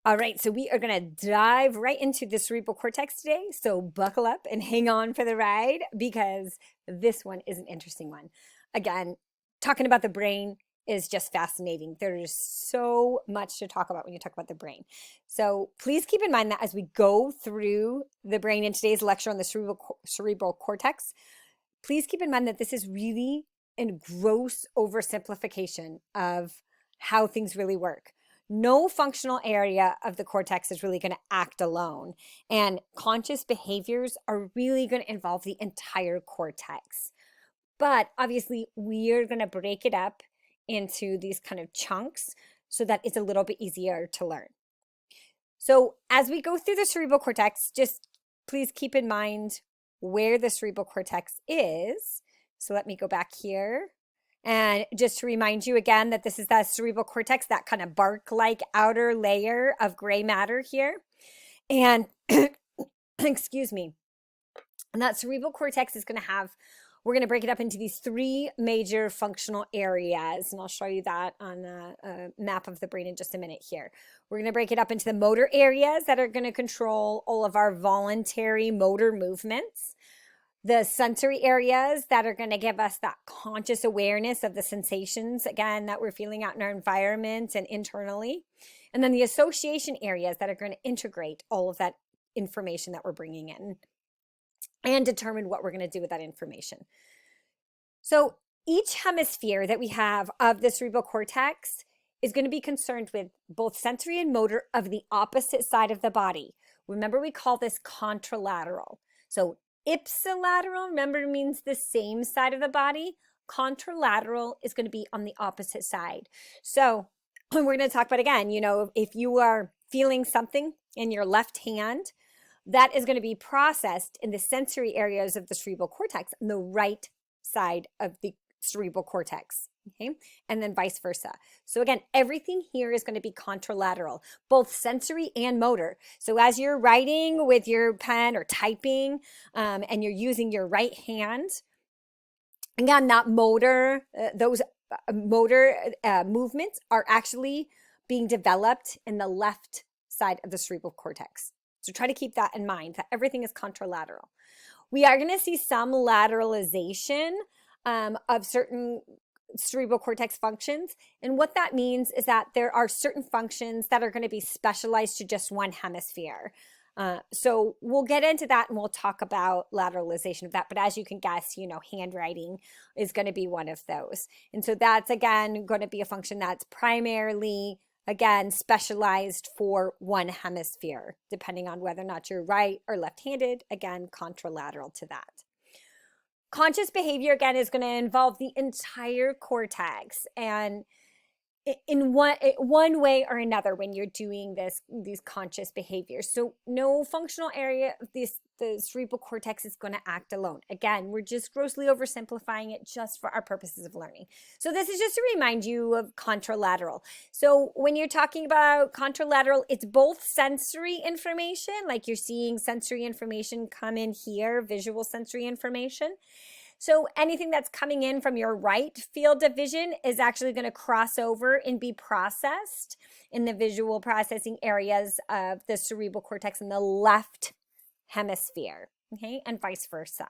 All right, so we are going to dive right into the cerebral cortex today. So buckle up and hang on for the ride because this one is an interesting one. Again, talking about the brain is just fascinating. There is so much to talk about when you talk about the brain. So please keep in mind that as we go through the brain in today's lecture on the cerebral cortex, please keep in mind that this is really a gross oversimplification of how things really work. No functional area of the cortex is really going to act alone. And conscious behaviors are really going to involve the entire cortex. But obviously, we're going to break it up into these kind of chunks so that it's a little bit easier to learn. So as we go through the cerebral cortex, just please keep in mind where the cerebral cortex is. So let me go back here. And just to remind you again that this is that cerebral cortex, that kind of bark-like outer layer of gray matter here. And excuse me. And that cerebral cortex is going to have, we're going to break it up into these three major functional areas. And I'll show you that on a map of the brain in just a minute here. We're going to break it up into the motor areas that are going to control all of our voluntary motor movements. The sensory areas that are going to give us that conscious awareness of the sensations, again, that we're feeling out in our environment and internally. And then the association areas that are going to integrate all of that information that we're bringing in and determine what we're going to do with that information. So each hemisphere that we have of the cerebral cortex is going to be concerned with both sensory and motor of the opposite side of the body. Remember, we call this contralateral. So ipsilateral, remember, means the same side of the body. Contralateral is going to be on the opposite side. So we're going to talk about, again, if you are feeling something in your left hand, that is going to be processed in the sensory areas of the cerebral cortex on the right side of the cerebral cortex. Okay, and then vice versa. So again, everything here is going to be contralateral, both sensory and motor. So as you're writing with your pen or typing, and you're using your right hand, again, that motor, those motor movements are actually being developed in the left side of the cerebral cortex. So try to keep that in mind, that everything is contralateral. We are going to see some lateralization of certain cerebral cortex functions. And what that means is that there are certain functions that are going to be specialized to just one hemisphere. So we'll get into that and we'll talk about lateralization of that. But as you can guess, handwriting is going to be one of those. And so that's, again, going to be a function that's primarily, again, specialized for one hemisphere, depending on whether or not you're right or left-handed, again, contralateral to that. Conscious behavior, again, is going to involve the entire cortex, and in one way or another when you're doing these conscious behaviors. So no functional area of the cerebral cortex is going to act alone. Again, we're just grossly oversimplifying it just for our purposes of learning. So this is just to remind you of contralateral. So when you're talking about contralateral, it's both sensory information, like you're seeing sensory information come in here, visual sensory information. So anything that's coming in from your right field of vision is actually going to cross over and be processed in the visual processing areas of the cerebral cortex in the left hemisphere, okay, and vice versa.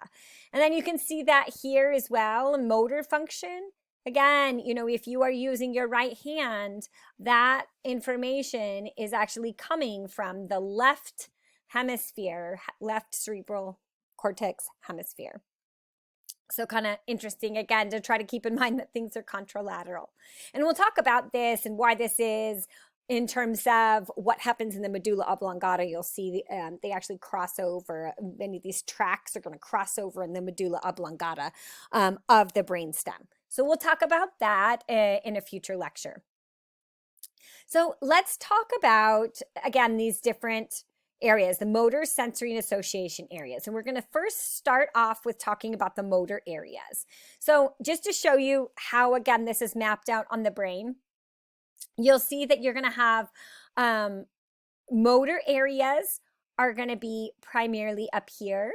And then you can see that here as well, motor function. Again, if you are using your right hand, that information is actually coming from the left hemisphere, left cerebral cortex hemisphere. So kind of interesting, again, to try to keep in mind that things are contralateral. And we'll talk about this and why this is in terms of what happens in the medulla oblongata. You'll see they actually cross over. Many of these tracks are going to cross over in the medulla oblongata of the brainstem. So we'll talk about that in a future lecture. So let's talk about, again, these different areas, the motor, sensory, and association areas. And we're going to first start off with talking about the motor areas. So just to show you how, again, this is mapped out on the brain, you'll see that you're going to have motor areas are going to be primarily up here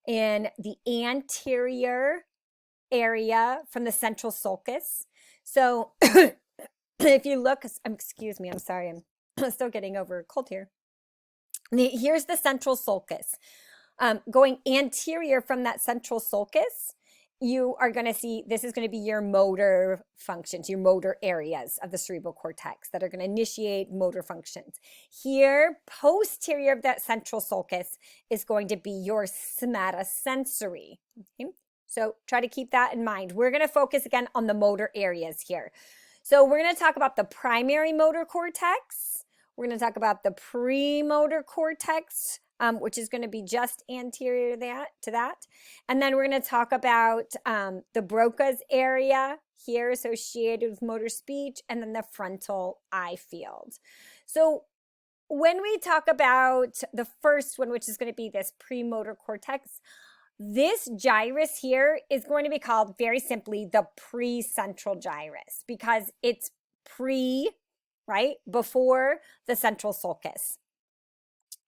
in the anterior area from the central sulcus. So if you look, excuse me, I'm sorry, I'm Still getting over a cold here. Here's the central sulcus. Going anterior from that central sulcus, you are going to see this is going to be your motor functions, your motor areas of the cerebral cortex that are going to initiate motor functions. Here, posterior of that central sulcus is going to be your somatosensory. Okay? So try to keep that in mind. We're going to focus again on the motor areas here. So we're going to talk about the primary motor cortex. We're going to talk about the premotor cortex, which is going to be just anterior to that. And then we're going to talk about the Broca's area here associated with motor speech, and then the frontal eye field. So when we talk about the first one, which is going to be this premotor cortex, this gyrus here is going to be called very simply the precentral gyrus because it's right, before the central sulcus.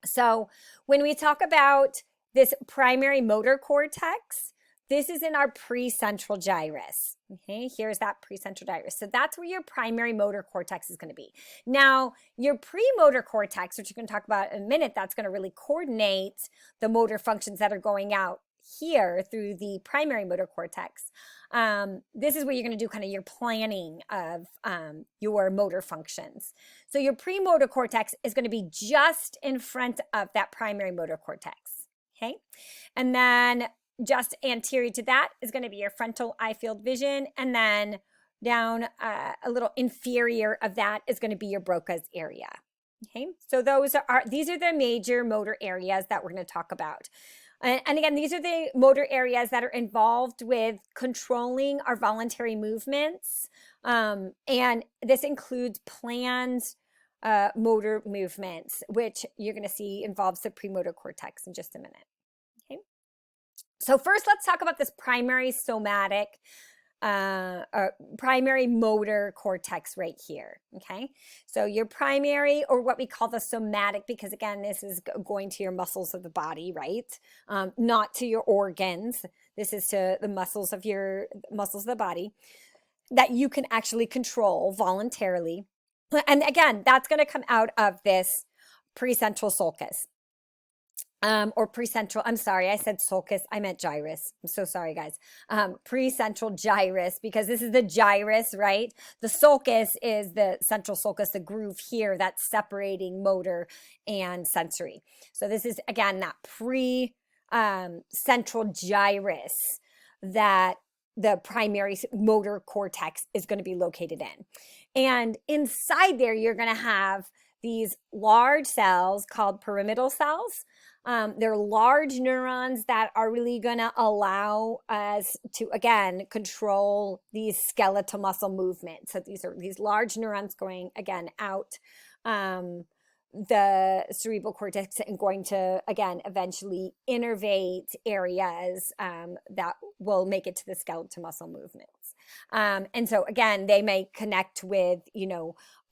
So when we talk about this primary motor cortex, this is in our precentral gyrus. Okay, here's that precentral gyrus. So that's where your primary motor cortex is going to be. Now, your premotor cortex, which you're going to talk about in a minute, that's going to really coordinate the motor functions that are going out here through the primary motor cortex. This is where you're going to do kind of your planning of your motor functions. So your premotor cortex is going to be just in front of that primary motor cortex. Okay. And then just anterior to that is going to be your frontal eye field vision. And then down a little inferior of that is going to be your Broca's area. Okay. So these are the major motor areas that we're going to talk about. And again, these are the motor areas that are involved with controlling our voluntary movements. And this includes planned motor movements, which you're going to see involves the premotor cortex in just a minute. Okay. So first, let's talk about this primary somatic primary motor cortex right here. Okay, so your primary, or what we call the somatic, because again, this is going to your muscles of the body, right? Not to your organs. This is to the muscles of the body that you can actually control voluntarily. And again, that's going to come out of this precentral sulcus. Or precentral, I'm sorry, I said sulcus, I meant gyrus. I'm so sorry, guys. Precentral gyrus, because this is the gyrus, right? The sulcus is the central sulcus, the groove here that's separating motor and sensory. So this is, again, that central gyrus that the primary motor cortex is going to be located in. And inside there, you're going to have these large cells called pyramidal cells. They're large neurons that are really going to allow us to, again, control these skeletal muscle movements. So these are these large neurons going, again, out the cerebral cortex and going to, again, eventually innervate areas that will make it to the skeletal muscle movements. And so, again, they may connect with,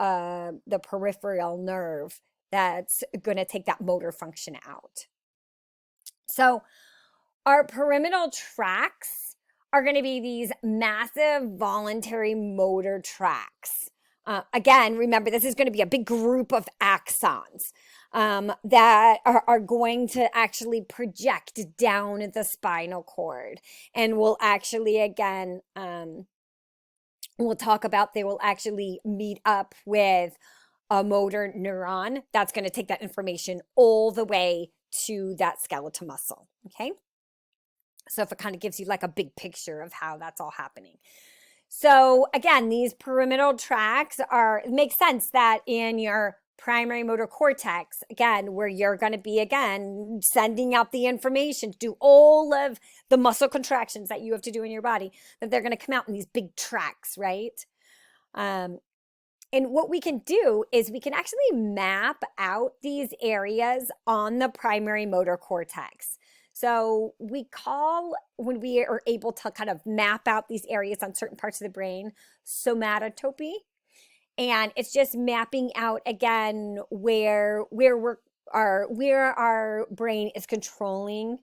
the peripheral nerve that's going to take that motor function out. So our pyramidal tracts are going to be these massive voluntary motor tracts. Again, remember, this is going to be a big group of axons that are going to actually project down the spinal cord and will actually, again, we'll talk about, they will actually meet up with a motor neuron that's going to take that information all the way to that skeletal muscle. Okay. So if it kind of gives you like a big picture of how that's all happening. So again, these pyramidal tracts it makes sense that in your primary motor cortex, again, where you're going to be, again, sending out the information to do all of the muscle contractions that you have to do in your body, that they're going to come out in these big tracts, right? And what we can do is we can actually map out these areas on the primary motor cortex. So when we are able to kind of map out these areas on certain parts of the brain, somatotopy. And it's just mapping out, again, where our brain is controlling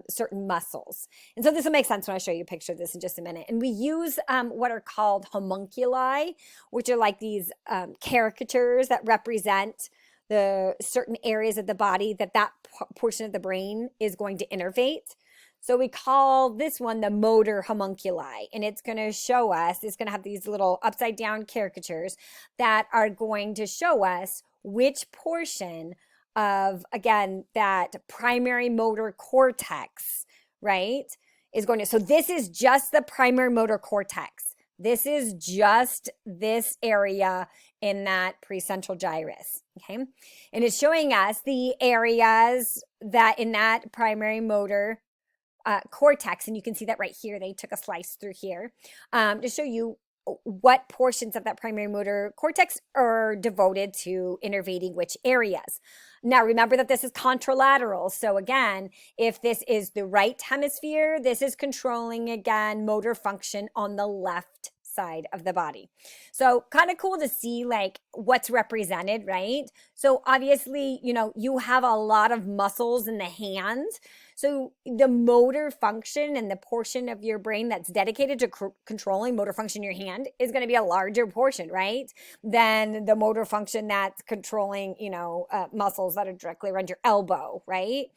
certain muscles. And so this will make sense when I show you a picture of this in just a minute. And we use what are called homunculi, which are like these caricatures that represent the certain areas of the body that portion of the brain is going to innervate. So we call this one the motor homunculi, and it's going to show us, it's going to have these little upside down caricatures that are going to show us which portion of, again, that primary motor cortex, right, is going to, so this is just the primary motor cortex. This is just this area in that precentral gyrus, okay? And it's showing us the areas that in that primary motor cortex, and you can see that right here. They took a slice through here to show you what portions of that primary motor cortex are devoted to innervating which areas. Now, remember that this is contralateral. So again, if this is the right hemisphere, this is controlling, again, motor function on the left side of the body. So kind of cool to see like what's represented, right? So obviously, you know, you have a lot of muscles in the hands. So the motor function and the portion of your brain that's dedicated to controlling motor function in your hand is going to be a larger portion, right? Than the motor function that's controlling, you know, muscles that are directly around your elbow, right?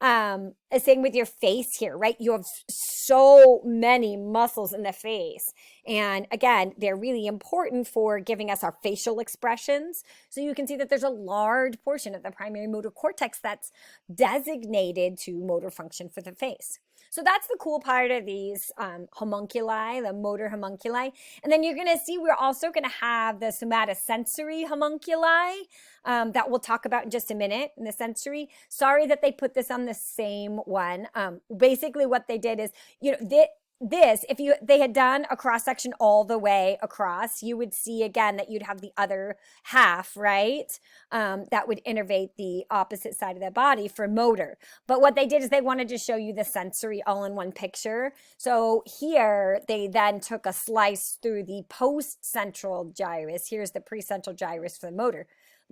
Same with your face here, right? You have so many muscles in the face. And again, they're really important for giving us our facial expressions. So you can see that there's a large portion of the primary motor cortex that's designated to motor function for the face. So that's the cool part of these homunculi, the motor homunculi. And then you're going to see we're also going to have the somatosensory homunculi that we'll talk about in just a minute in the sensory. Sorry that they put this on the same one. Basically what they did is, you know, this, if they had done a cross section all the way across, you would see again that you'd have the other half, right? That would innervate the opposite side of the body for motor. But what they did is they wanted to show you the sensory all in one picture. So here they then took a slice through the post-central gyrus. Here's the precentral gyrus for the motor.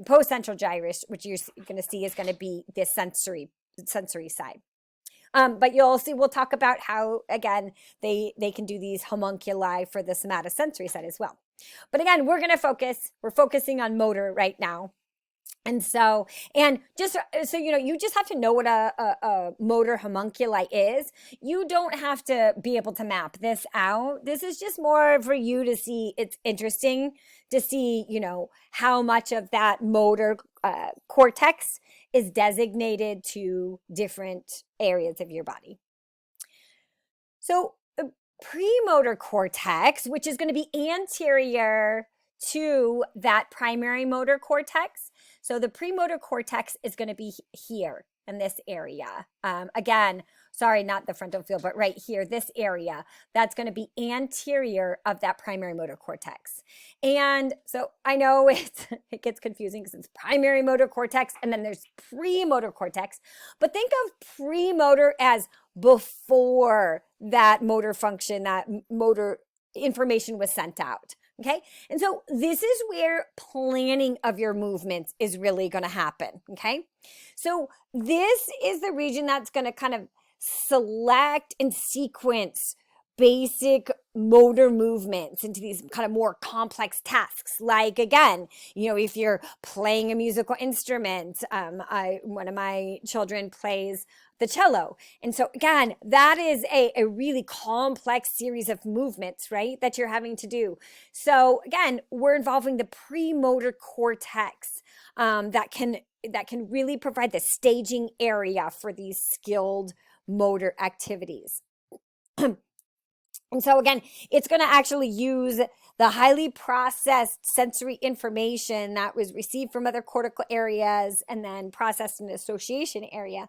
Post-central gyrus, which you're going to see is going to be the sensory side. But you'll see, we'll talk about how, again, they can do these homunculi for the somatosensory side as well. But again, we're focusing on motor right now. And so, and just so you know, you just have to know what a motor homunculi is. You don't have to be able to map this out. This is just more for you to see. It's interesting to see, you know, how much of that motor cortex is designated to different areas of your body. So the premotor cortex, which is going to be anterior to that primary motor cortex. So the premotor cortex is going to be here in this area. Again, sorry, not the frontal field, but right here, this area, that's going to be anterior of that primary motor cortex. And so I know it gets confusing because it's primary motor cortex and then there's premotor cortex, but think of premotor as before that motor function, that motor information was sent out. Okay. And so this is where planning of your movements is really going to happen. Okay. So this is the region that's going to kind of select and sequence basic motor movements into these kind of more complex tasks. Like, again, you know, if you're playing a musical instrument, one of my children plays the cello. And so again, that is a really complex series of movements, right, that you're having to do. So again, we're involving the premotor cortex that can really provide the staging area for these skilled motor activities. And so again, it's going to actually use the highly processed sensory information that was received from other cortical areas and then processed in the association area.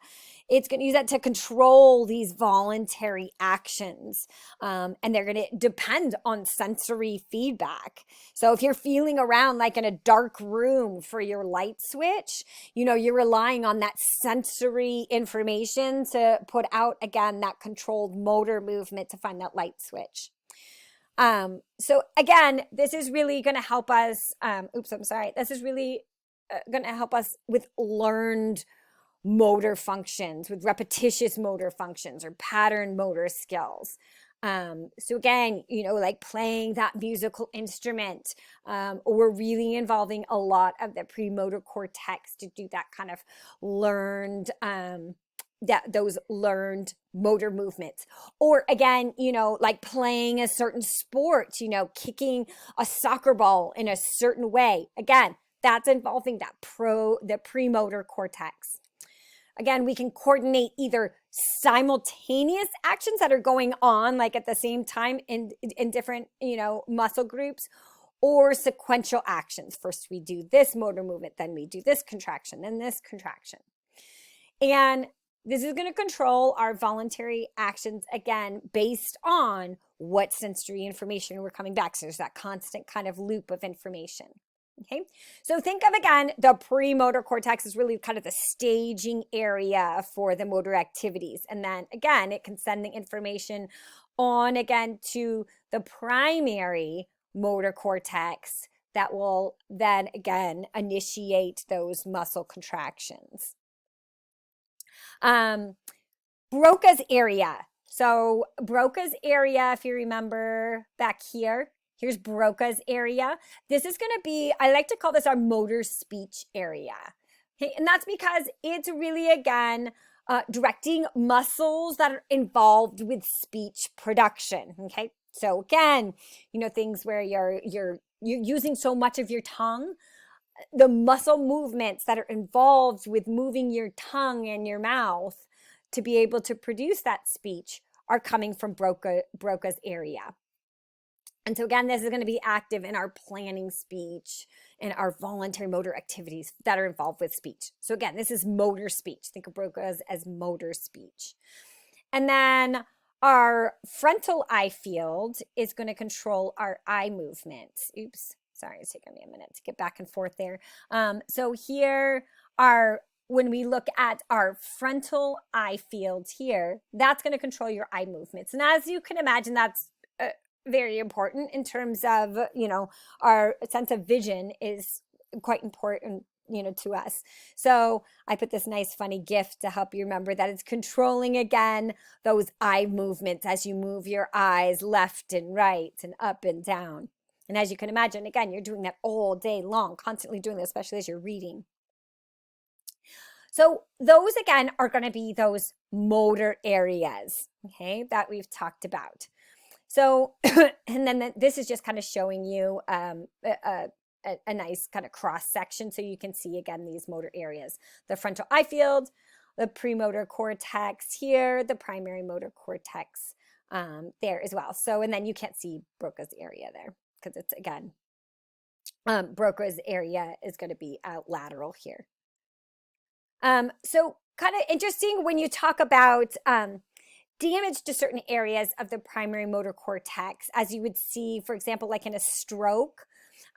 It's going to use that to control these voluntary actions. And they're going to depend on sensory feedback. So if you're feeling around like in a dark room for your light switch, you know, you're relying on that sensory information to put out, again, that controlled motor movement to find that light switch. So again, this is really going to help us, this is really going to help us with learned motor functions, with repetitious motor functions or pattern motor skills. So again, like playing that musical instrument, or really involving a lot of the premotor cortex to do that kind of learned, those learned motor movements. Or again, like playing a certain sport, kicking a soccer ball in a certain way. Again, that's involving the premotor cortex. Again, we can coordinate either simultaneous actions that are going on like at the same time in different, muscle groups, or sequential actions. First we do this motor movement, then we do this contraction, then this contraction. And this is going to control our voluntary actions, again, based on what sensory information we're coming back. So there's that constant kind of loop of information. Okay, so think of, again, the premotor cortex is really kind of the staging area for the motor activities. And then again, it can send the information on again to the primary motor cortex that will then again initiate those muscle contractions. Broca's area. So Broca's area, if you remember back here, here's Broca's area. This is going to be, I like to call this our motor speech area. Okay, and that's because it's really, again, directing muscles that are involved with speech production. Okay, so again, things where you're using so much of your tongue, the muscle movements that are involved with moving your tongue and your mouth to be able to produce that speech are coming from Broca's area. And so again, this is going to be active in our planning speech and our voluntary motor activities that are involved with speech. So again, this is motor speech. Think of Broca's as motor speech. And then our frontal eye field is going to control our eye movements. Oops, sorry, it's taking me a minute to get back and forth there. So here when we look at our frontal eye field here, that's going to control your eye movements. And as you can imagine, that's very important in terms of, our sense of vision is quite important, to us. So I put this nice funny GIF to help you remember that it's controlling, again, those eye movements as you move your eyes left and right and up and down. And as you can imagine, again, you're doing that all day long, constantly doing this, especially as you're reading. So those, again, are going to be those motor areas, okay, that we've talked about. So, and then this is just kind of showing you a nice kind of cross section so you can see, again, these motor areas. The frontal eye field, the premotor cortex here, the primary motor cortex there as well. So, and then you can't see Broca's area there because it's, again, Broca's area is going to be out lateral here. So kind of interesting when you talk about damage to certain areas of the primary motor cortex, as you would see, for example, like in a stroke,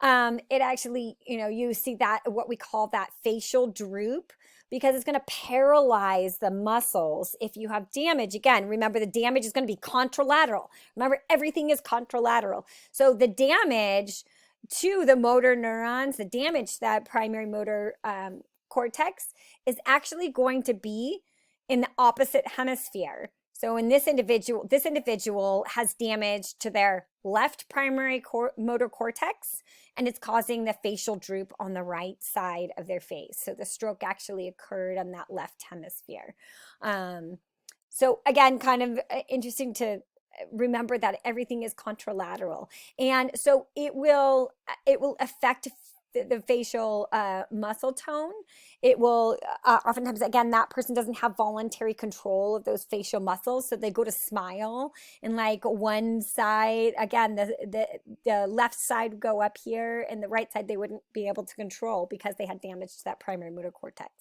it actually, you see that what we call that facial droop, because it's going to paralyze the muscles if you have damage. Again, remember the damage is going to be contralateral. Remember, everything is contralateral. So the damage to the motor neurons, the damage to that primary motor cortex is actually going to be in the opposite hemisphere. So in this individual has damage to their left primary motor cortex, and it's causing the facial droop on the right side of their face. So the stroke actually occurred on that left hemisphere. So again, kind of interesting to remember that everything is contralateral. And so it will affect the facial muscle tone. It will oftentimes, again, that person doesn't have voluntary control of those facial muscles, so they go to smile, and like one side, again, the left side would go up here, and the right side they wouldn't be able to control because they had damage to that primary motor cortex.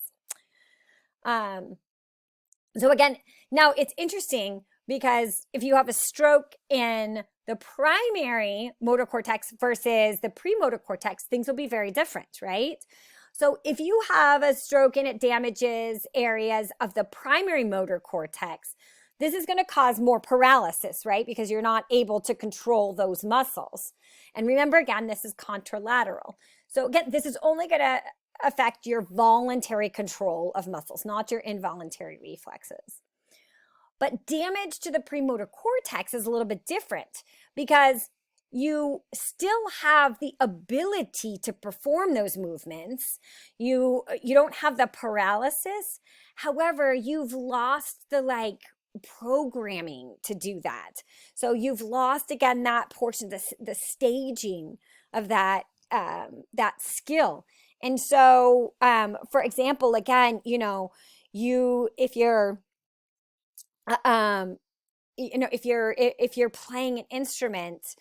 So again, now it's interesting because if you have a stroke in the primary motor cortex versus the premotor cortex, things will be very different, right? So if you have a stroke and it damages areas of the primary motor cortex, this is going to cause more paralysis, right? Because you're not able to control those muscles. And remember, again, this is contralateral. So again, this is only going to affect your voluntary control of muscles, not your involuntary reflexes. But damage to the premotor cortex is a little bit different because you still have the ability to perform those movements. You don't have the paralysis. However, you've lost the programming to do that. So you've lost again that portion, the staging of that that skill. And so, for example, again, if you're if you're playing an instrument,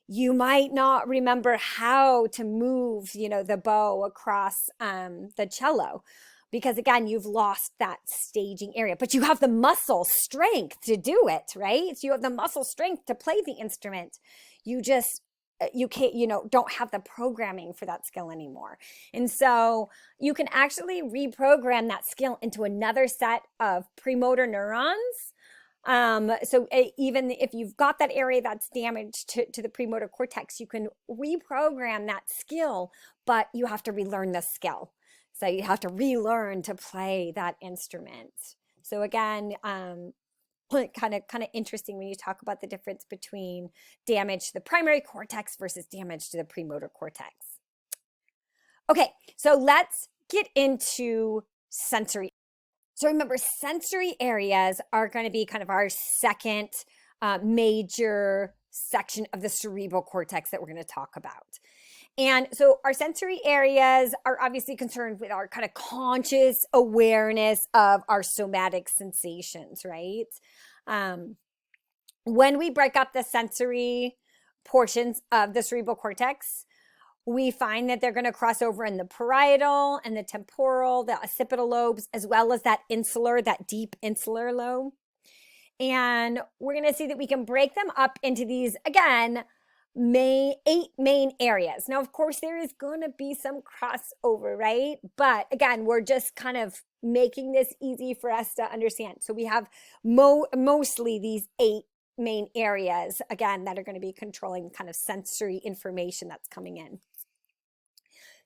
you might not remember how to move the bow across the cello, because again, you've lost that staging area, but you have the muscle strength to do it, right? So you have the muscle strength to play the instrument. You just you can't don't have the programming for that skill anymore. And so you can actually reprogram that skill into another set of premotor neurons. So even if you've got that area that's damaged to the premotor cortex, you can reprogram that skill, but you have to relearn the skill. So you have to relearn to play that instrument. So again, kind of interesting when you talk about the difference between damage to the primary cortex versus damage to the premotor cortex. Okay, so let's get into sensory. So remember, sensory areas are going to be kind of our second major section of the cerebral cortex that we're going to talk about. And so our sensory areas are obviously concerned with our kind of conscious awareness of our somatic sensations, right? When we break up the sensory portions of the cerebral cortex, we find that they're going to cross over in the parietal and the temporal, the occipital lobes, as well as that deep insular lobe. And we're going to see that we can break them up into these, again, 8 main areas. Now, of course, there is going to be some crossover, right? But again, we're just kind of making this easy for us to understand. So we have mostly these 8 main areas, again, that are going to be controlling kind of sensory information that's coming in.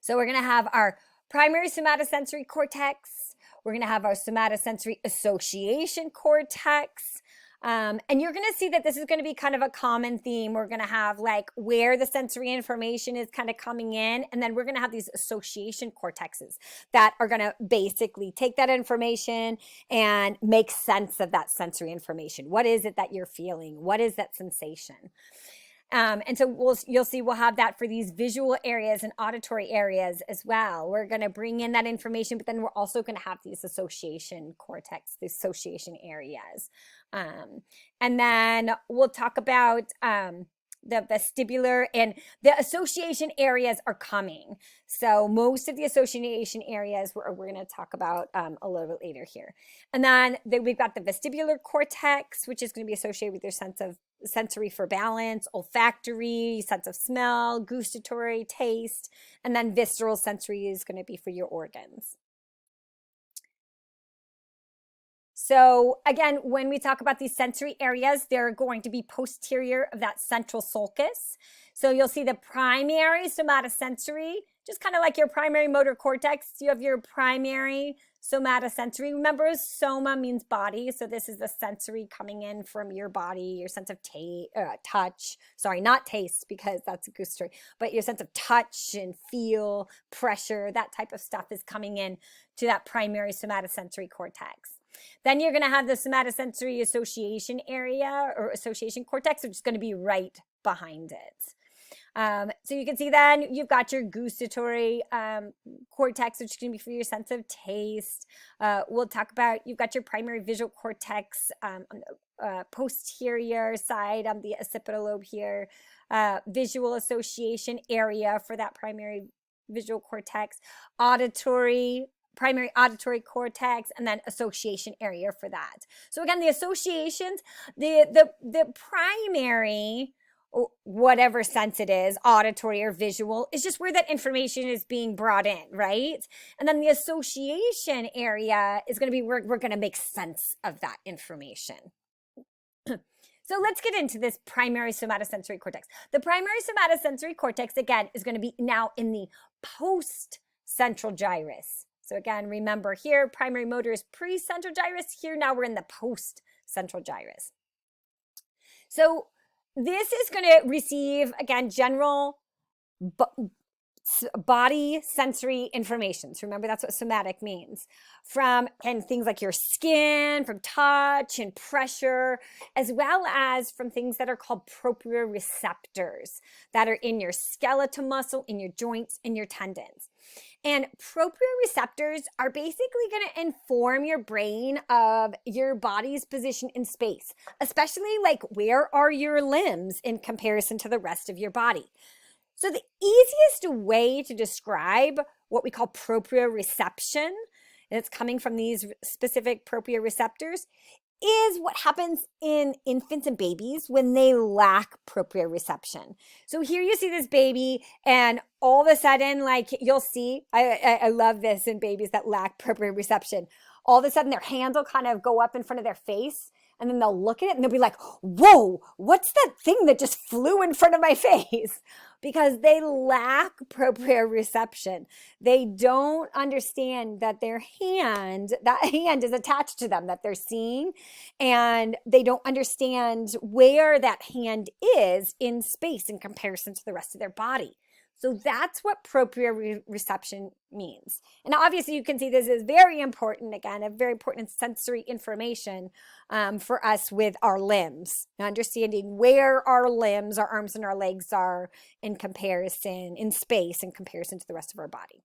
So we're going to have our primary somatosensory cortex. We're going to have our somatosensory association cortex. And you're going to see that this is going to be kind of a common theme. We're going to have where the sensory information is kind of coming in. And then we're going to have these association cortexes that are going to basically take that information and make sense of that sensory information. What is it that you're feeling? What is that sensation? And so you'll see we'll have that for these visual areas and auditory areas as well. We're going to bring in that information, but then we're also going to have these association cortex, the association areas. And then we'll talk about the vestibular, and the association areas are coming. So most of the association areas we're going to talk about a little bit later here. And then we've got the vestibular cortex, which is going to be associated with your sense of sensory for balance, olfactory, sense of smell, gustatory, taste, and then visceral sensory is going to be for your organs. So again, when we talk about these sensory areas, they're going to be posterior of that central sulcus. So you'll see the primary somatosensory, just kind of like your primary motor cortex. You have your primary somatosensory. Remember, soma means body. So this is the sensory coming in from your body, your sense of touch. Sorry, not taste, because that's gustatory, but your sense of touch and feel, pressure, that type of stuff is coming in to that primary somatosensory cortex. Then you're going to have the somatosensory association area or association cortex, which is going to be right behind it. So you can see then you've got your gustatory cortex, which is going to be for your sense of taste. We'll talk about, you've got your primary visual cortex on the posterior side on the occipital lobe here. Visual association area for that primary visual cortex. Primary auditory cortex, and then association area for that. So again, the associations, the primary, whatever sense it is, auditory or visual, is just where that information is being brought in, right? And then the association area is going to be where we're going to make sense of that information. So let's get into this primary somatosensory cortex. The primary somatosensory cortex, again, is going to be now in the post central gyrus. So again, remember here, primary motor is pre-central gyrus. Here now we're in the post-central gyrus. So this is going to receive, again, general body sensory information. So remember, that's what somatic means. From and things like your skin, from touch and pressure, as well as from things that are called proprioceptors that are in your skeletal muscle, in your joints, in your tendons. And proprioceptors are basically going to inform your brain of your body's position in space, especially like where are your limbs in comparison to the rest of your body. So the easiest way to describe what we call proprioception, and it's coming from these specific proprioceptors, is what happens in infants and babies when they lack proprioception. So here you see this baby, and all of a sudden, like you'll see, I love this in babies that lack proprioception. All of a sudden, their hands will kind of go up in front of their face, and then they'll look at it and they'll be like, whoa, what's that thing that just flew in front of my face? Because they lack proprioception. They don't understand that that hand is attached to them, that they're seeing, and they don't understand where that hand is in space in comparison to the rest of their body. So that's what proprioception means. And obviously you can see this is very important, again, a very important sensory information for us with our limbs, understanding where our limbs, our arms and our legs are in comparison, in space, in comparison to the rest of our body.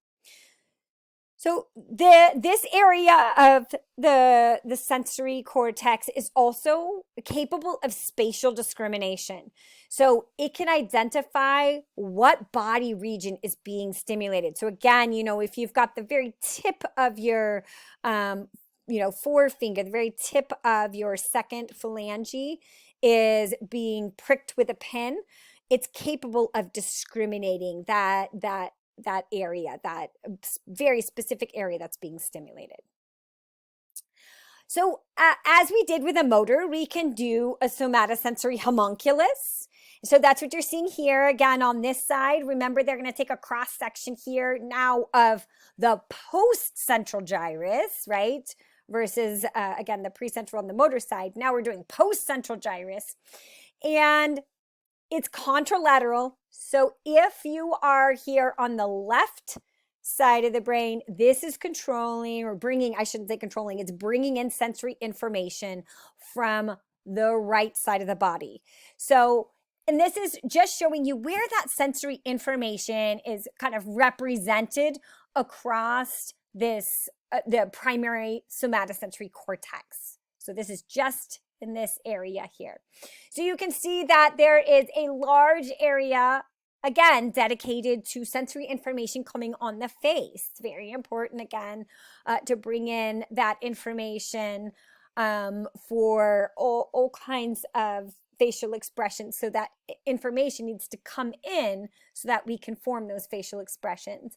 So this area of the sensory cortex is also capable of spatial discrimination. So it can identify what body region is being stimulated. So again, if you've got the very tip of your forefinger, the very tip of your second phalange is being pricked with a pin, it's capable of discriminating that area, that very specific area that's being stimulated. So as we did with a motor, we can do a somatosensory homunculus. So that's what you're seeing here again on this side. Remember, they're going to take a cross section here now of the post-central gyrus, right? Versus, again, the pre-central on the motor side. Now we're doing post-central gyrus. And it's contralateral. So if you are here on the left side of the brain, this is controlling or bringing, I shouldn't say controlling, it's bringing in sensory information from the right side of the body. So, and this is just showing you where that sensory information is kind of represented across this, the primary somatosensory cortex. So this is just in this area here. So you can see that there is a large area, again, dedicated to sensory information coming on the face. It's very important, again, to bring in that information for all kinds of facial expressions. So that information needs to come in so that we can form those facial expressions.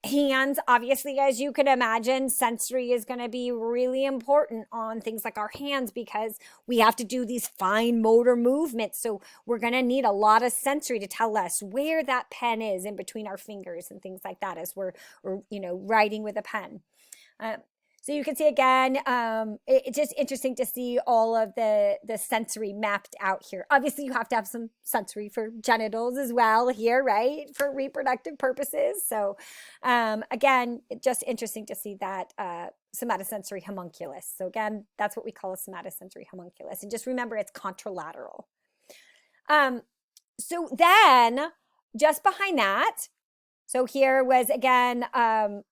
Hands, obviously, as you can imagine, sensory is going to be really important on things like our hands because we have to do these fine motor movements. So we're going to need a lot of sensory to tell us where that pen is in between our fingers and things like that as we're writing with a pen. So you can see again, it's just interesting to see all of the sensory mapped out here. Obviously, you have to have some sensory for genitals as well here, right? For reproductive purposes. So again, just interesting to see that somatosensory homunculus. So again, that's what we call a somatosensory homunculus. And just remember, it's contralateral. So then, just behind that, so here was, again,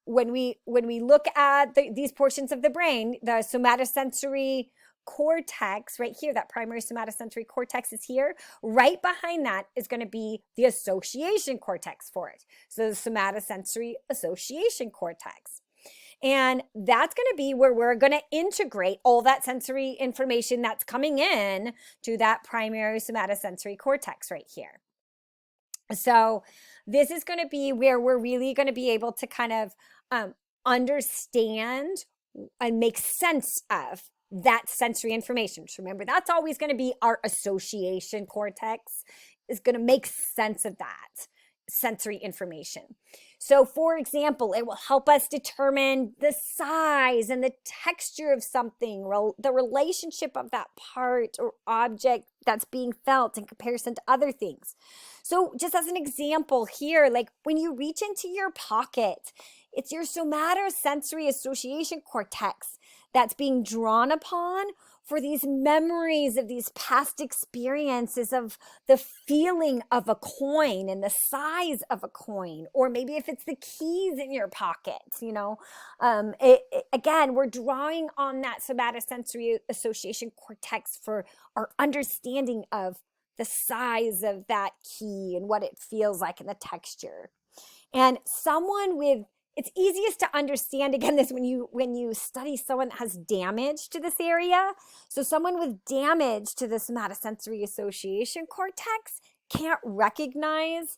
when we look at these portions of the brain, the somatosensory cortex right here, that primary somatosensory cortex is here. Right behind that is going to be the association cortex for it. So the somatosensory association cortex. And that's going to be where we're going to integrate all that sensory information that's coming in to that primary somatosensory cortex right here. So this is going to be where we're really going to be able to kind of understand and make sense of that sensory information. So remember, that's always going to be our association cortex is going to make sense of that. sensory information. So for example, it will help us determine the size and the texture of something, the relationship of that part or object that's being felt in comparison to other things. So just as an example here, like when you reach into your pocket, it's your somatosensory association cortex that's being drawn upon for these memories of these past experiences of the feeling of a coin and the size of a coin, or maybe if it's the keys in your pocket, again, we're drawing on that somatosensory association cortex for our understanding of the size of that key and what it feels like in the texture. And it's easiest to understand, again, this when you study someone that has damage to this area. So someone with damage to the somatosensory association cortex can't recognize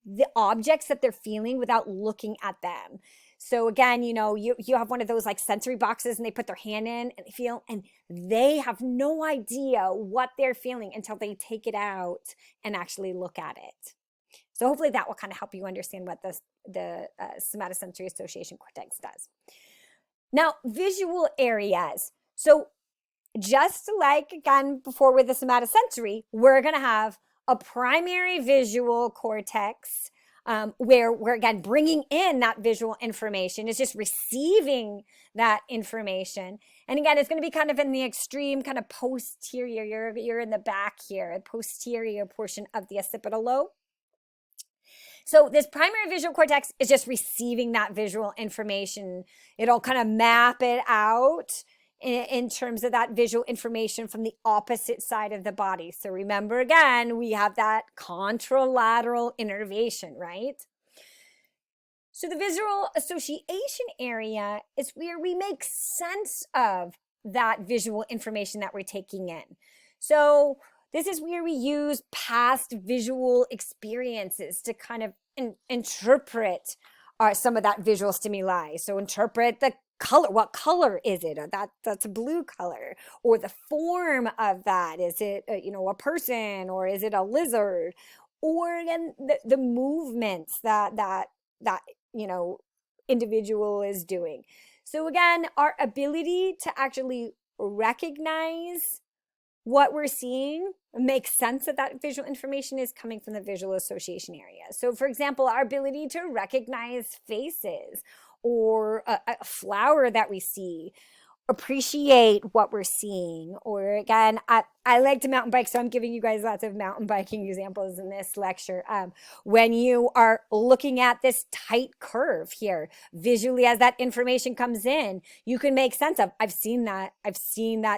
the objects that they're feeling without looking at them. So again, you have one of those like sensory boxes and they put their hand in and they feel, and they have no idea what they're feeling until they take it out and actually look at it. So hopefully that will kind of help you understand what the somatosensory association cortex does. Now, visual areas. So just like, again, before with the somatosensory, we're going to have a primary visual cortex where we're, again, bringing in that visual information. It's just receiving that information. And again, it's going to be kind of in the extreme kind of posterior. You're in the back here, the posterior portion of the occipital lobe. So this primary visual cortex is just receiving that visual information. It'll kind of map it out in terms of that visual information from the opposite side of the body. So remember, again, we have that contralateral innervation, right? So the visual association area is where we make sense of that visual information that we're taking in. So this is where we use past visual experiences to kind of interpret some of that visual stimuli. So interpret the color. What color is it? That's a blue color. Or the form of that. Is it a person, or is it a lizard? Or again, the movements that individual is doing. So again, our ability to actually recognize what we're seeing, makes sense that that visual information is coming from the visual association area. So for example, our ability to recognize faces or a flower that we see, appreciate what we're seeing. Or again, I like to mountain bike, so I'm giving you guys lots of mountain biking examples in this lecture. When you are looking at this tight curve here, visually as that information comes in, you can make sense of, I've seen that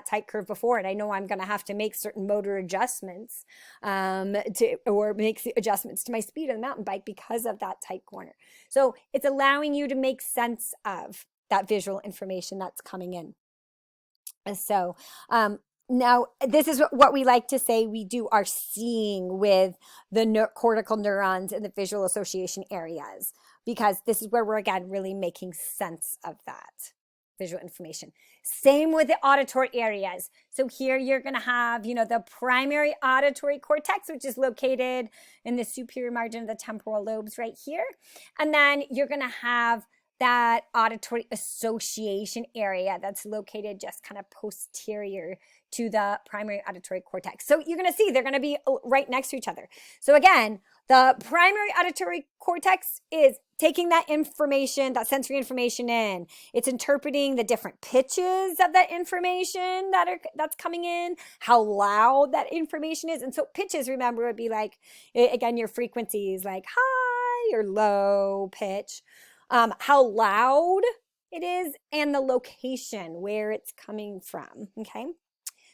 tight curve before, and I know I'm going to have to make certain motor adjustments or make adjustments to my speed on the mountain bike because of that tight corner. So it's allowing you to make sense of that visual information that's coming in. And so now this is what we like to say we do our seeing with the cortical neurons in the visual association areas, because this is where we're, again, really making sense of that visual information. Same with the auditory areas. So here you're going to have, the primary auditory cortex, which is located in the superior margin of the temporal lobes right here. And then you're going to have that auditory association area that's located just kind of posterior to the primary auditory cortex. So you're going to see they're going to be right next to each other. So again, the primary auditory cortex is taking that information, that sensory information in. It's interpreting the different pitches of that information that's coming in, how loud that information is. And so pitches, remember, would be like, again, your frequencies, like high or low pitch. How loud it is, and the location where it's coming from, okay?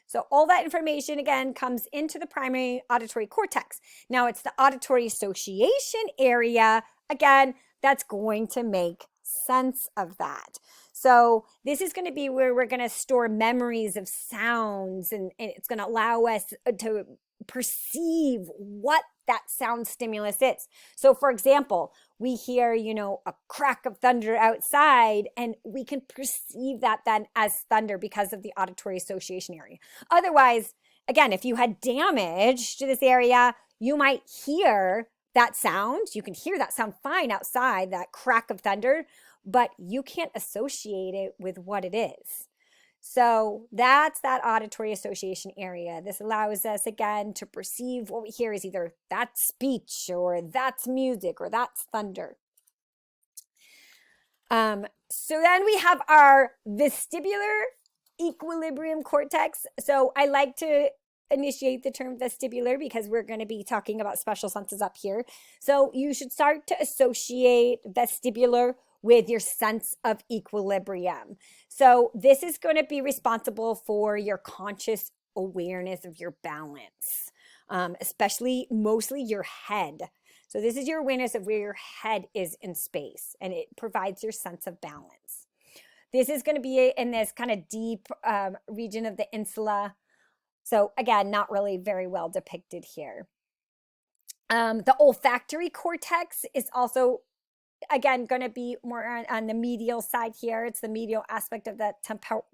So all that information, again, comes into the primary auditory cortex. Now it's the auditory association area, again, that's going to make sense of that. So this is going to be where we're going to store memories of sounds, and it's going to allow us to perceive what that sound stimulus is. So for example, we hear, a crack of thunder outside, and we can perceive that then as thunder because of the auditory association area. Otherwise, again, if you had damage to this area, you might hear that sound, you can hear that sound fine outside, that crack of thunder, but you can't associate it with what it is. So that's that auditory association area. This allows us, again, to perceive what we hear is either that's speech or that's music or that's thunder. So then we have our vestibular equilibrium cortex. So I like to initiate the term vestibular because we're going to be talking about special senses up here. So you should start to associate vestibular with your sense of equilibrium. So this is going to be responsible for your conscious awareness of your balance, especially mostly your head. So this is your awareness of where your head is in space, and it provides your sense of balance. This is going to be in this kind of deep region of the insula. So again, not really very well depicted here. The olfactory cortex is also, again, going to be more on the medial side here. It's the medial aspect of that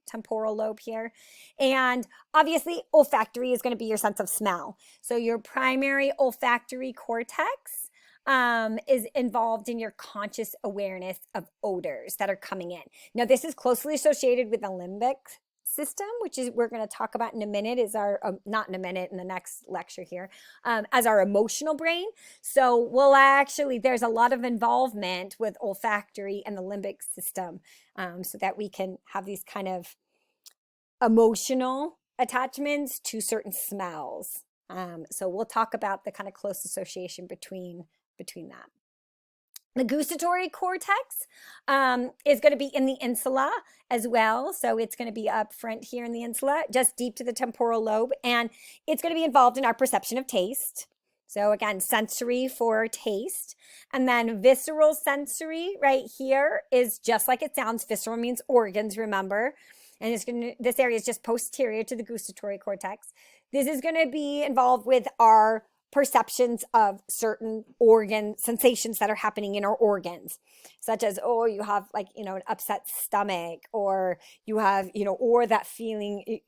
temporal lobe here. And obviously, olfactory is going to be your sense of smell. So your primary olfactory cortex is involved in your conscious awareness of odors that are coming in. Now, this is closely associated with the limbic system, which is we're going to talk about in a minute, is our not in a minute, in the next lecture here, as our emotional brain. So we'll actually, there's a lot of involvement with olfactory and the limbic system, so that we can have these kind of emotional attachments to certain smells. So we'll talk about the kind of close association between that. The gustatory cortex is going to be in the insula as well. So it's going to be up front here in the insula, just deep to the temporal lobe. And it's going to be involved in our perception of taste. So again, sensory for taste. And then visceral sensory right here is just like it sounds. Visceral means organs, remember. And this area is just posterior to the gustatory cortex. This is going to be involved with our perceptions of certain organ sensations that are happening in our organs, such as, oh, you have like, an upset stomach, or you have, or that feeling,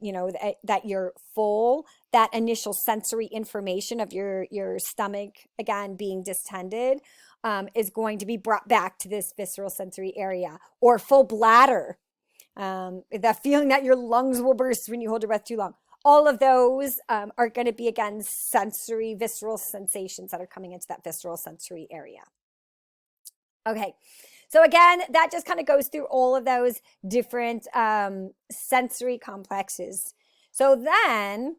that you're full, that initial sensory information of your stomach, again, being distended, is going to be brought back to this visceral sensory area. Or full bladder, that feeling that your lungs will burst when you hold your breath too long. All of those are going to be, again, sensory, visceral sensations that are coming into that visceral sensory area. Okay, so again, that just kind of goes through all of those different sensory complexes. So then,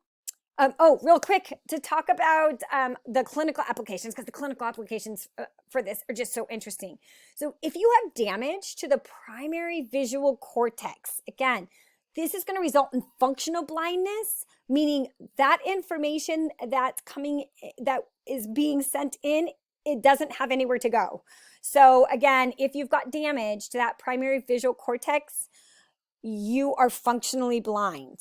real quick, to talk about the clinical applications, because the clinical applications for this are just so interesting. So if you have damage to the primary visual cortex, again, this is going to result in functional blindness, meaning that information that's coming, that is being sent in, it doesn't have anywhere to go. So again, if you've got damage to that primary visual cortex, you are functionally blind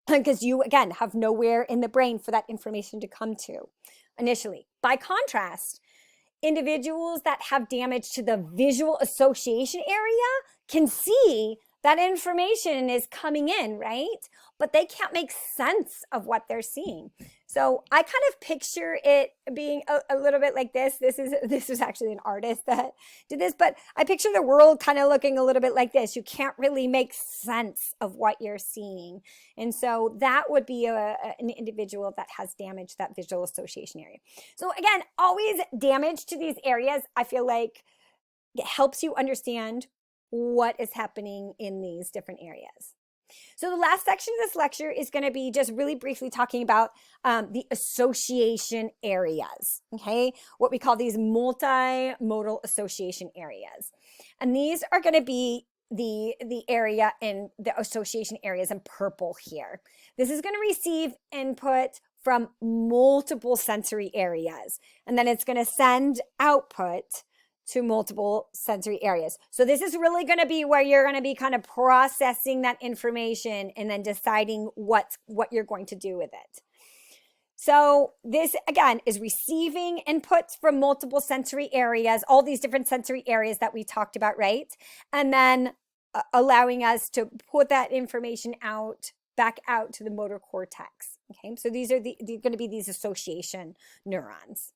because you, again, have nowhere in the brain for that information to come to initially. By contrast, individuals that have damage to the visual association area can see that information is coming in, right? But they can't make sense of what they're seeing. So I kind of picture it being a little bit like this. This is actually an artist that did this, but I picture the world kind of looking a little bit like this. You can't really make sense of what you're seeing. And so that would be an individual that has damage to that visual association area. So again, always damage to these areas, I feel like it helps you understand what is happening in these different areas. So the last section of this lecture is going to be just really briefly talking about the association areas, okay? What we call these multimodal association areas. And these are going to be the area in the association areas in purple here. This is going to receive input from multiple sensory areas, and then it's going to send output to multiple sensory areas. So this is really going to be where you're going to be kind of processing that information and then deciding what you're going to do with it. So this, again, is receiving inputs from multiple sensory areas, all these different sensory areas that we talked about, right? And then allowing us to put that information back out to the motor cortex. Okay, so these are going to be these association neurons.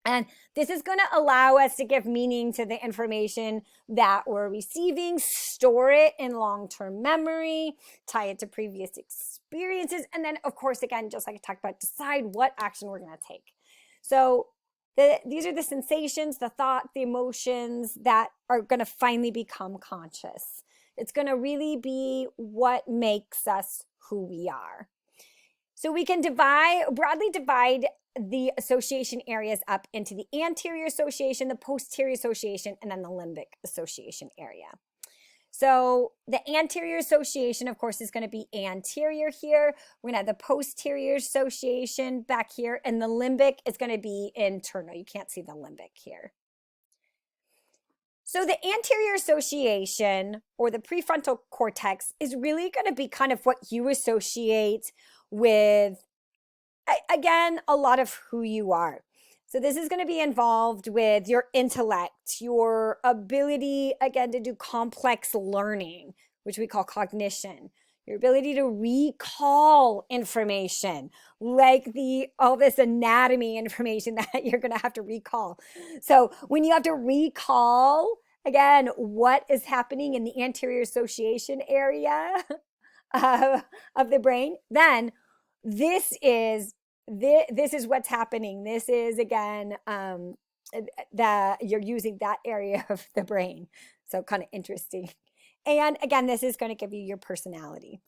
And this is going to allow us to give meaning to the information that we're receiving, store it in long-term memory, tie it to previous experiences, and then, of course, again, just like I talked about, decide what action we're going to take. So these are the sensations, the thoughts, the emotions that are going to finally become conscious. It's going to really be what makes us who we are. So we can broadly divide the association areas up into the anterior association, the posterior association, and then the limbic association area. So the anterior association, of course, is going to be anterior here. We're going to have the posterior association back here, and the limbic is going to be internal. You can't see the limbic here. So the anterior association, or the prefrontal cortex, is really going to be kind of what you associate with, again, a lot of who you are. So this is going to be involved with your intellect, your ability, again, to do complex learning, which we call cognition, your ability to recall information, like all this anatomy information that you're going to have to recall. So when you have to recall, again, what is happening in the anterior association area of the brain, then this is what's happening. This is, again, that you're using that area of the brain. So kind of interesting. And again, this is going to give you your personality.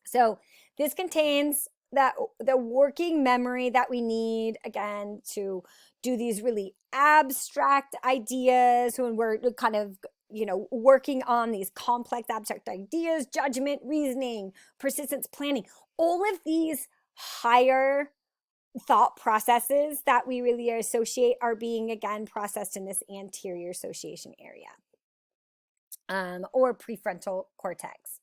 So this contains the working memory that we need, again, to do these really abstract ideas when we're kind of, working on these complex abstract ideas, judgment, reasoning, persistence, planning, all of these higher thought processes that we really associate are being, again, processed in this anterior association area, or prefrontal cortex.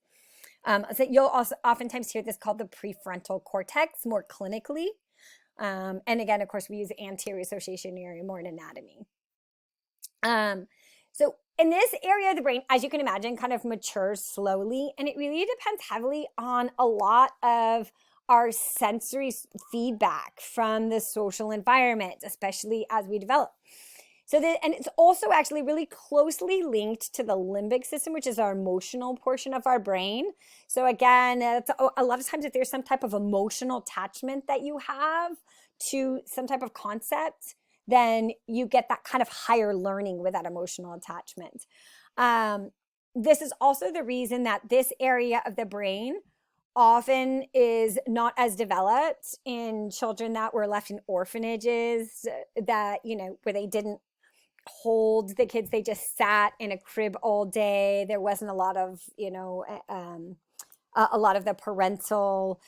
So you'll also oftentimes hear this called the prefrontal cortex more clinically. And again, of course, we use the anterior association area more in anatomy. So in this area of the brain, as you can imagine, kind of matures slowly, and it really depends heavily on a lot of our sensory feedback from the social environment, especially as we develop. And it's also actually really closely linked to the limbic system, which is our emotional portion of our brain. So again, a lot of times if there's some type of emotional attachment that you have to some type of concept, then you get that kind of higher learning with that emotional attachment. This is also the reason that this area of the brain often is not as developed in children that were left in orphanages, that, where they didn't hold the kids, they just sat in a crib all day. There wasn't a lot of, a lot of the parental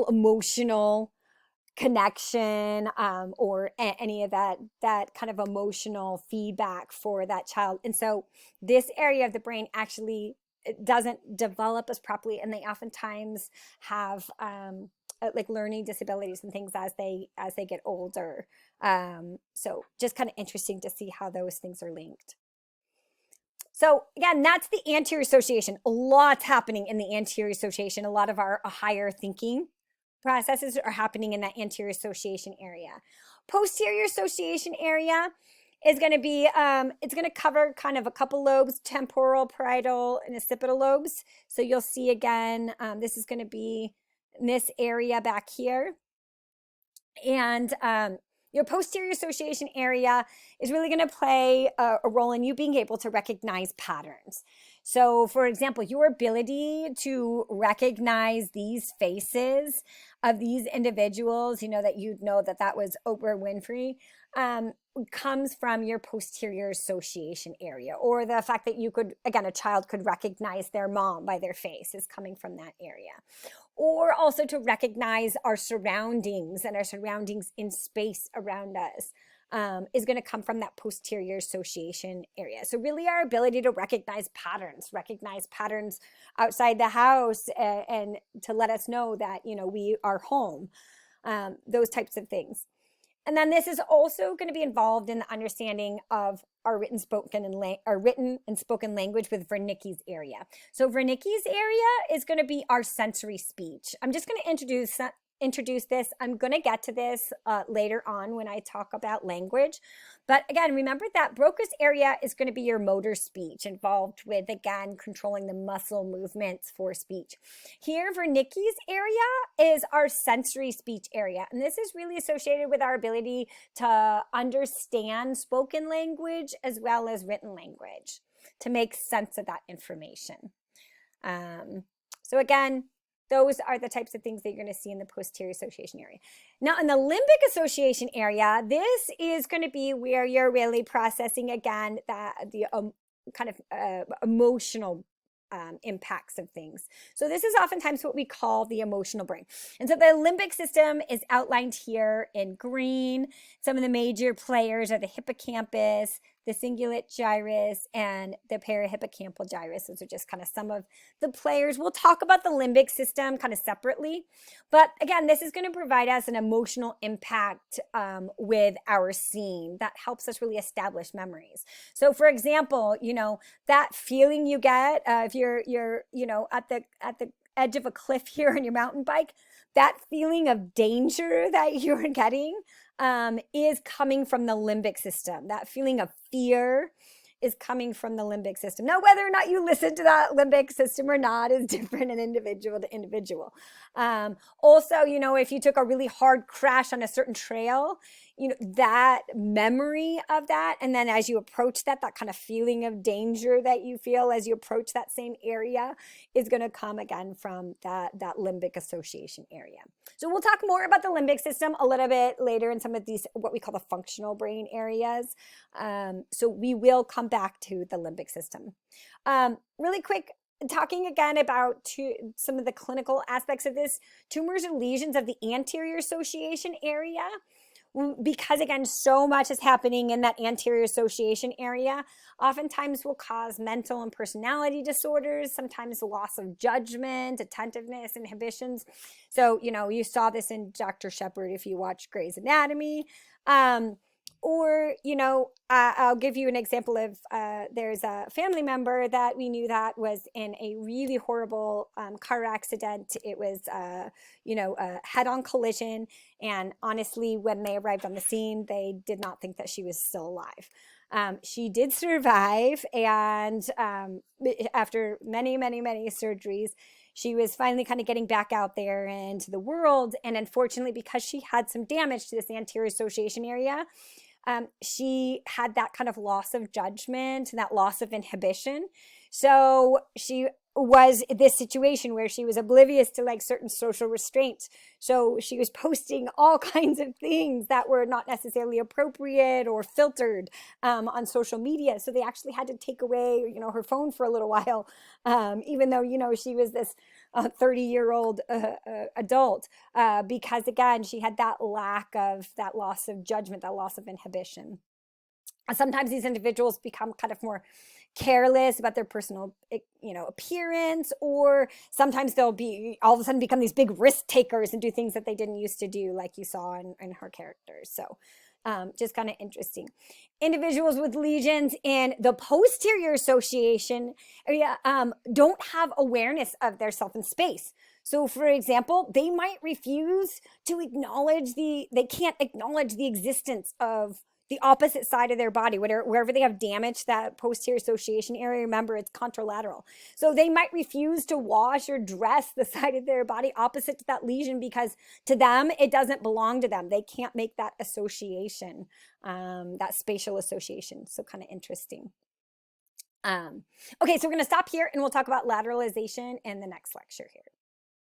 emotional connection, or any of that kind of emotional feedback for that child. And so this area of the brain actually doesn't develop as properly, and they oftentimes have like learning disabilities and things as they get older. So just kind of interesting to see how those things are linked. So again, that's the anterior association. A lot's happening in the anterior association. A lot of our higher thinking processes are happening in that anterior association area. Posterior association area is going to be, it's going to cover kind of a couple lobes, temporal, parietal, and occipital lobes. So you'll see again, this is going to be in this area back here. And your posterior association area is really going to play a role in you being able to recognize patterns. So, for example, your ability to recognize these faces of these individuals, that you'd know that was Oprah Winfrey, comes from your posterior association area, or the fact that a child could recognize their mom by their face is coming from that area. Or also to recognize our surroundings and our surroundings in space around us is going to come from that posterior association area. So really our ability to recognize patterns outside the house, and to let us know that, we are home, those types of things. And then this is also going to be involved in the understanding of our written and spoken language with Wernicke's area. So Wernicke's area is going to be our sensory speech. I'm just going to introduce introduce this. I'm going to get to this later on when I talk about language. But again, remember that Broca's area is going to be your motor speech, involved with, again, controlling the muscle movements for speech. Here, Wernicke's area is our sensory speech area. And this is really associated with our ability to understand spoken language as well as written language, to make sense of that information. So again, those are the types of things that you're going to see in the posterior association area. Now, in the limbic association area, this is going to be where you're really processing, again, the kind of emotional impacts of things. So this is oftentimes what we call the emotional brain. And so the limbic system is outlined here in green. Some of the major players are the hippocampus, the cingulate gyrus, and the parahippocampal gyrus. Those are just kind of some of the players. We'll talk about the limbic system kind of separately. But again, this is going to provide us an emotional impact with our scene that helps us really establish memories. So for example, that feeling you get if you're at the edge of a cliff here on your mountain bike, that feeling of danger that you're getting is coming from the limbic system. That feeling of fear is coming from the limbic system. Now, whether or not you listen to that limbic system or not is different in individual to individual. Also, if you took a really hard crash on a certain trail, that memory of that, and then as you approach that kind of feeling of danger that you feel as you approach that same area is going to come again from that limbic association area. So we'll talk more about the limbic system a little bit later in some of these, what we call the functional brain areas. So we will come back to the limbic system. Really quick, talking again about some of the clinical aspects of this, tumors and lesions of the anterior association area. Because again, so much is happening in that anterior association area, oftentimes will cause mental and personality disorders, sometimes loss of judgment, attentiveness, inhibitions. So, you saw this in Dr. Shepard if you watch Grey's Anatomy. Or, I'll give you an example of there's a family member that we knew that was in a really horrible car accident. It was, a head-on collision. And honestly, when they arrived on the scene, they did not think that she was still alive. She did survive. And after many, many, many surgeries, she was finally kind of getting back out there into the world. And unfortunately, because she had some damage to this anterior association area, she had that kind of loss of judgment and that loss of inhibition. So she was this situation where she was oblivious to like certain social restraints. So she was posting all kinds of things that were not necessarily appropriate or filtered on social media. So they actually had to take away, her phone for a little while, even though, she was this 30-year-old adult, because again, she had that lack of that loss of judgment, that loss of inhibition. Sometimes these individuals become kind of more careless about their personal, appearance, or sometimes they'll be all of a sudden become these big risk takers and do things that they didn't used to do, like you saw in her characters. So just kind of interesting. Individuals with lesions in the posterior association area don't have awareness of their self in space. So for example, they might refuse to acknowledge they can't acknowledge the existence of the opposite side of their body, wherever they have damage, that posterior association area, remember, it's contralateral. So they might refuse to wash or dress the side of their body opposite to that lesion because to them, it doesn't belong to them. They can't make that association, that spatial association. So kind of interesting. Okay, so we're going to stop here and we'll talk about lateralization in the next lecture here.